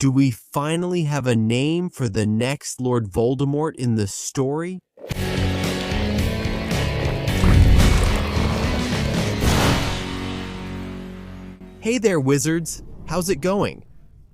Do we finally have a name for the next Lord Voldemort in the story? Hey there, wizards! How's it going?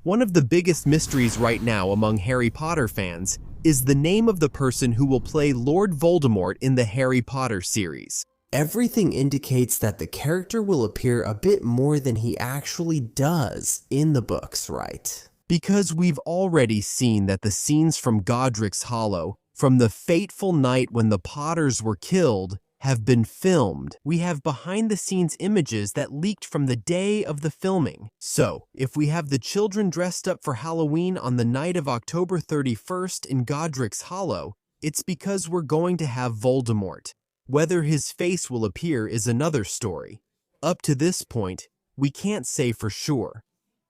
One of the biggest mysteries right now among Harry Potter fans is the name of the person who will play Lord Voldemort in the Harry Potter series. Everything indicates that the character will appear a bit more than he actually does in the books, right? Because we've already seen that the scenes from Godric's Hollow, from the fateful night when the Potters were killed, have been filmed. We have behind-the-scenes images that leaked from the day of the filming. So, if we have the children dressed up for Halloween on the night of October 31st in Godric's Hollow, it's because we're going to have Voldemort. Whether his face will appear is another story. Up to this point, we can't say for sure,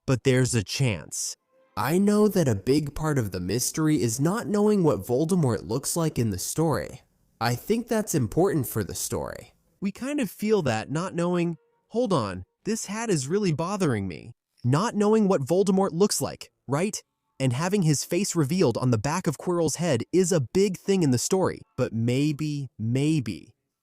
but there's a chance. I know that a big part of the mystery is not knowing what Voldemort looks like in the story. I think that's important for the story. We kind of feel that not knowing, hold on, this hat is really bothering me. Not knowing what Voldemort looks like, right? And having his face revealed on the back of Quirrell's head is a big thing in the story. But maybe,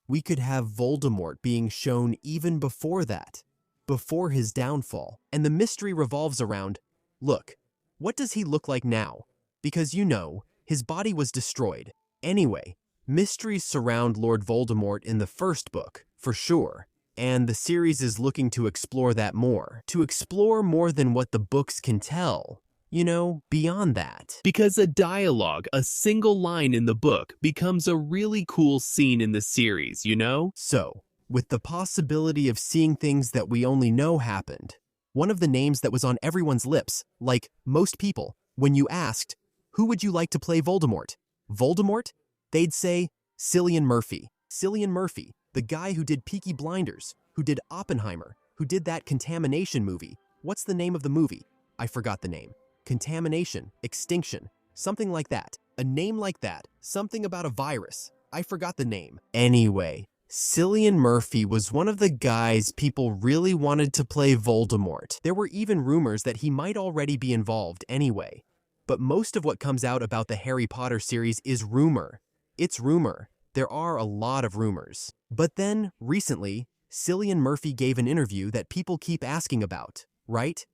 we could have Voldemort being shown even before that, before his downfall. And the mystery revolves around, look, what does he look like now? Because you know, his body was destroyed. Anyway, mysteries surround Lord Voldemort in the first book, for sure. And the series is looking to explore that more. To explore more than what the books can tell. You know, beyond that. Because a dialogue, a single line in the book, becomes a really cool scene in the series, you know? So, with the possibility of seeing things that we only know happened, one of the names that was on everyone's lips, like most people, when you asked, who would you like to play Voldemort? Voldemort? They'd say, Cillian Murphy. Cillian Murphy, the guy who did Peaky Blinders, who did Oppenheimer, who did that Contamination movie. What's the name of the movie? I forgot the name. Contamination, Extinction, something like that. A name like that, something about a virus. I forgot the name. Anyway, Cillian Murphy was one of the guys people really wanted to play Voldemort. There were even rumors that he might already be involved anyway. But most of what comes out about the Harry Potter series is rumor. It's rumor. There are a lot of rumors. But then, recently, Cillian Murphy gave an interview that people keep asking about, right?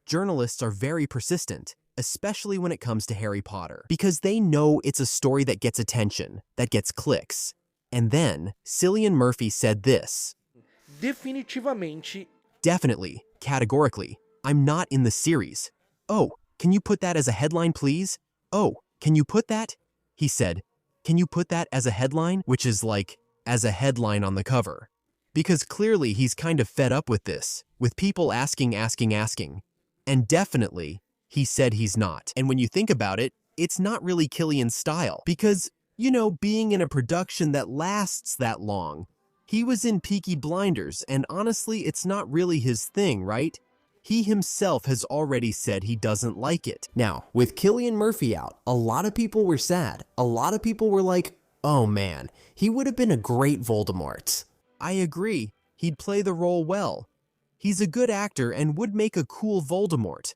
Journalists are very persistent, especially when it comes to Harry Potter, because they know it's a story that gets attention, that gets clicks. And then, Cillian Murphy said this. Definitely, categorically, I'm not in the series. Oh, can you put that as a headline, please? Oh, can you put that? He said, can you put that as a headline? Which is like, as a headline on the cover. Because clearly he's kind of fed up with this, with people asking. And definitely, he said he's not. And when you think about it, it's not really Cillian's style. Because, you know, being in a production that lasts that long, he was in Peaky Blinders, and honestly, it's not really his thing, right? He himself has already said he doesn't like it. Now, with Cillian Murphy out, a lot of people were sad. A lot of people were like, oh man, he would have been a great Voldemort. I agree. He'd play the role well. He's a good actor and would make a cool Voldemort.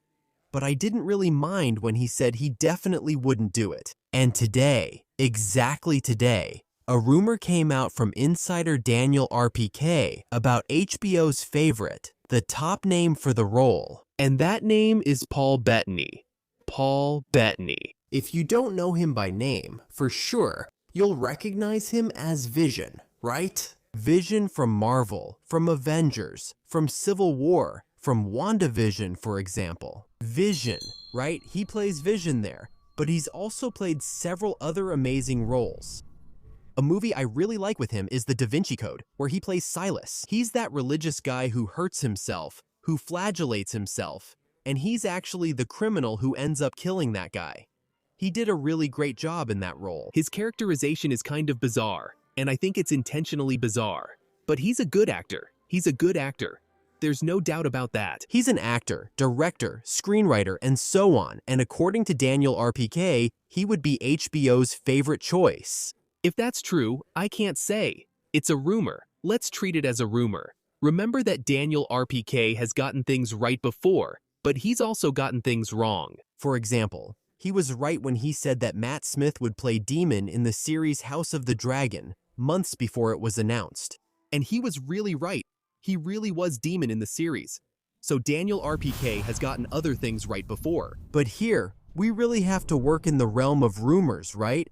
But I didn't really mind when he said he definitely wouldn't do it. And today, exactly today, a rumor came out from insider Daniel RPK about HBO's favorite, the top name for the role. And that name is Paul Bettany. Paul Bettany. If you don't know him by name, for sure, you'll recognize him as Vision, right? Vision from Marvel, from Avengers, from Civil War, from WandaVision, for example. Vision, right? He plays Vision there, but he's also played several other amazing roles. A movie I really like with him is The Da Vinci Code, where he plays Silas. He's that religious guy who hurts himself, who flagellates himself, and he's actually the criminal who ends up killing that guy. He did a really great job in that role. His characterization is kind of bizarre, and I think it's intentionally bizarre. But he's a good actor. He's a good actor. There's no doubt about that. He's an actor, director, screenwriter, and so on, and according to Daniel RPK, he would be HBO's favorite choice. If that's true, I can't say. It's a rumor. Let's treat it as a rumor. Remember that Daniel RPK has gotten things right before, but he's also gotten things wrong. For example, he was right when he said that Matt Smith would play Demon in the series House of the Dragon months before it was announced. And he was really right. He really was Demon in the series. So Daniel RPK has gotten other things right before. But here, we really have to work in the realm of rumors, right?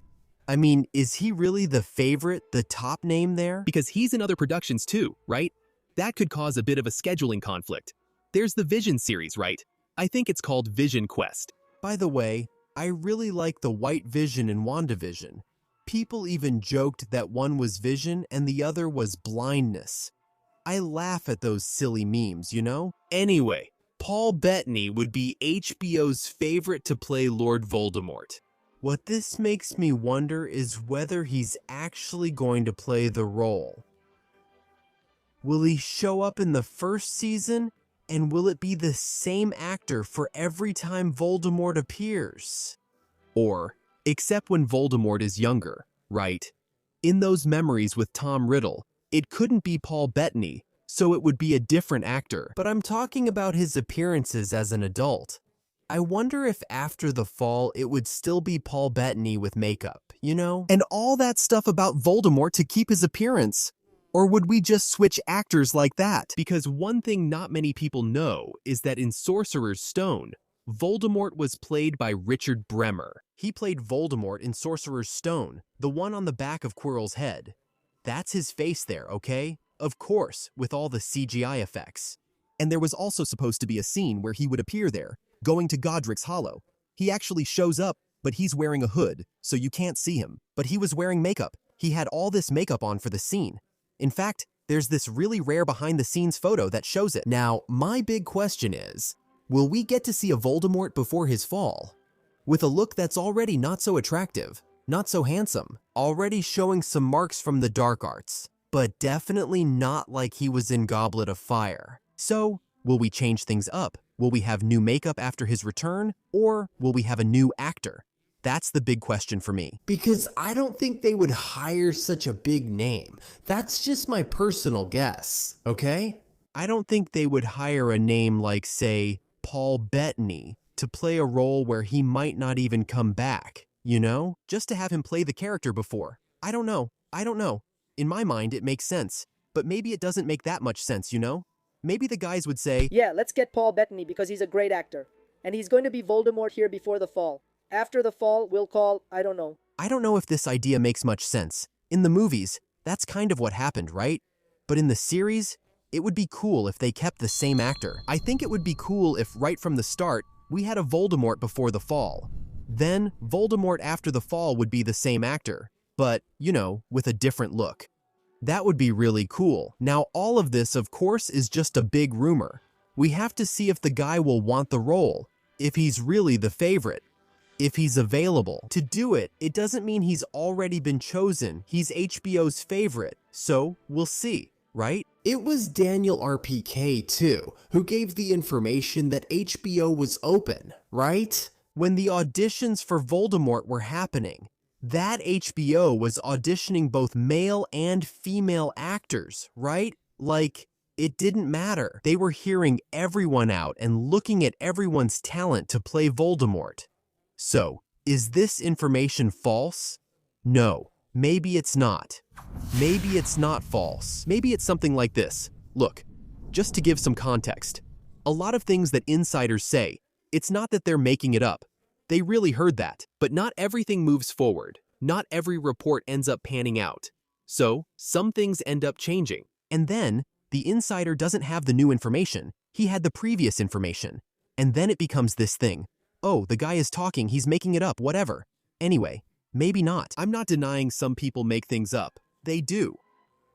I mean, is he really the favorite, the top name there? Because he's in other productions too, right? That could cause a bit of a scheduling conflict. There's the Vision series, right? I think it's called Vision Quest. By the way, I really like the White Vision in WandaVision. People even joked that one was vision and the other was blindness. I laugh at those silly memes, you know? Anyway, Paul Bettany would be HBO's favorite to play Lord Voldemort. What this makes me wonder is whether he's actually going to play the role. Will he show up in the first season, and will it be the same actor for every time Voldemort appears? Or, except when Voldemort is younger, right? In those memories with Tom Riddle, it couldn't be Paul Bettany, so it would be a different actor. But I'm talking about his appearances as an adult. I wonder if after the fall it would still be Paul Bettany with makeup, you know? And all that stuff about Voldemort to keep his appearance. Or would we just switch actors like that? Because one thing not many people know is that in Sorcerer's Stone, Voldemort was played by Richard Bremer. He played Voldemort in Sorcerer's Stone, the one on the back of Quirrell's head. That's his face there, okay? Of course, with all the CGI effects. And there was also supposed to be a scene where he would appear there, going to Godric's Hollow. He actually shows up, but he's wearing a hood, so you can't see him. But he was wearing makeup. He had all this makeup on for the scene. In fact, there's this really rare behind-the-scenes photo that shows it. Now, my big question is, will we get to see a Voldemort before his fall? With a look that's already not so attractive, not so handsome, already showing some marks from the dark arts, but definitely not like he was in Goblet of Fire. So, will we change things up? Will we have new makeup after his return? Or will we have a new actor? That's the big question for me. Because I don't think they would hire such a big name. That's just my personal guess, okay? I don't think they would hire a name like, say, Paul Bettany to play a role where he might not even come back, you know? Just to have him play the character before. I don't know. In my mind, it makes sense. But maybe it doesn't make that much sense, you know? Maybe the guys would say, yeah, let's get Paul Bettany because he's a great actor. And he's going to be Voldemort here before the fall. After the fall, we'll call, I don't know. I don't know if this idea makes much sense. In the movies, that's kind of what happened, right? But in the series, it would be cool if they kept the same actor. I think it would be cool if right from the start, we had a Voldemort before the fall. Then, Voldemort after the fall would be the same actor, but, you know, with a different look. That would be really cool. Now, all of this, of course, is just a big rumor. We have to see if the guy will want the role, if he's really the favorite, if he's available. To do it, it doesn't mean he's already been chosen. He's HBO's favorite, so we'll see, right? It was Daniel RPK, too, who gave the information that HBO was open, right? When the auditions for Voldemort were happening, that HBO was auditioning both male and female actors, right? Like, it didn't matter. They were hearing everyone out and looking at everyone's talent to play Voldemort. So, is this information false? No, maybe it's not. Maybe it's not false. Maybe it's something like this. Look, just to give some context, a lot of things that insiders say, it's not that they're making it up. They really heard that. But not everything moves forward. Not every report ends up panning out. So, some things end up changing. And then, the insider doesn't have the new information. He had the previous information. And then it becomes this thing. Oh, the guy is talking, he's making it up, whatever. Anyway, maybe not. I'm not denying some people make things up. They do.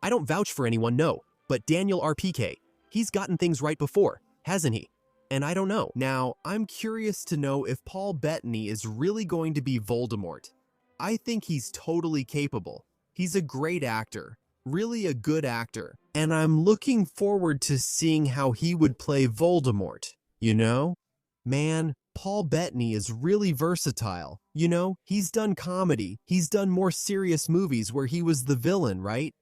I don't vouch for anyone, no. But Daniel RPK, he's gotten things right before, hasn't he? And I don't know. Now, I'm curious to know if Paul Bettany is really going to be Voldemort. I think he's totally capable. He's a great actor. Really a good actor. And I'm looking forward to seeing how he would play Voldemort, you know? Man, Paul Bettany is really versatile. You know, he's done comedy. He's done more serious movies where he was the villain, right?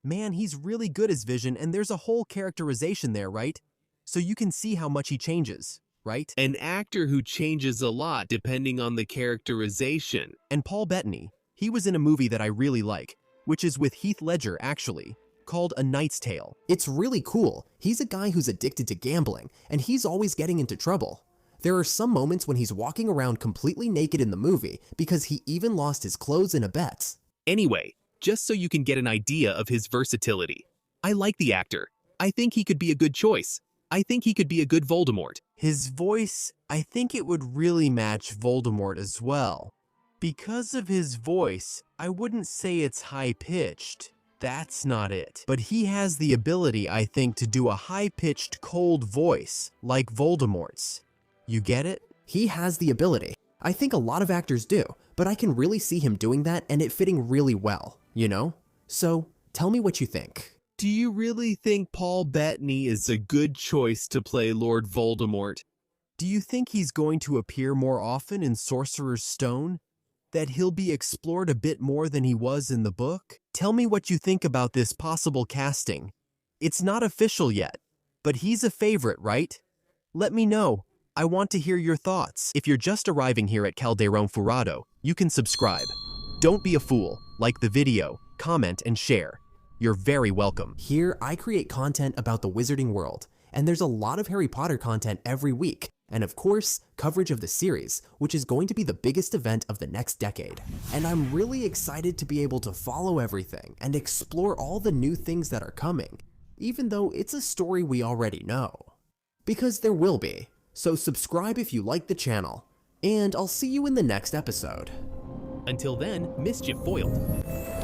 Man, he's really good as Vision, and there's a whole characterization there, right? So you can see how much he changes. right? An actor who changes a lot depending on the characterization. And Paul Bettany, he was in a movie that I really like, which is with Heath Ledger actually, called A Knight's Tale. It's really cool. He's a guy who's addicted to gambling, and he's always getting into trouble. There are some moments when he's walking around completely naked in the movie because he even lost his clothes in a bet. Anyway, just so you can get an idea of his versatility. I like the actor. I think he could be a good choice. I think he could be a good Voldemort. His voice, I think it would really match Voldemort as well. Because of his voice, I wouldn't say it's high-pitched. That's not it. But he has the ability, I think, to do a high-pitched, cold voice, like Voldemort's. You get it? He has the ability. I think a lot of actors do, but I can really see him doing that and it fitting really well, you know? So, tell me what you think. Do you really think Paul Bettany is a good choice to play Lord Voldemort? Do you think he's going to appear more often in Sorcerer's Stone? That he'll be explored a bit more than he was in the book? Tell me what you think about this possible casting. It's not official yet, but he's a favorite, right? Let me know. I want to hear your thoughts. If you're just arriving here at Calderon Furado, you can subscribe. Don't be a fool. Like the video, comment, and share. You're very welcome. Here, I create content about the wizarding world, and there's a lot of Harry Potter content every week, and of course, coverage of the series, which is going to be the biggest event of the next decade. And I'm really excited to be able to follow everything and explore all the new things that are coming, even though it's a story we already know. Because there will be. So subscribe if you like the channel, and I'll see you in the next episode. Until then, mischief foiled.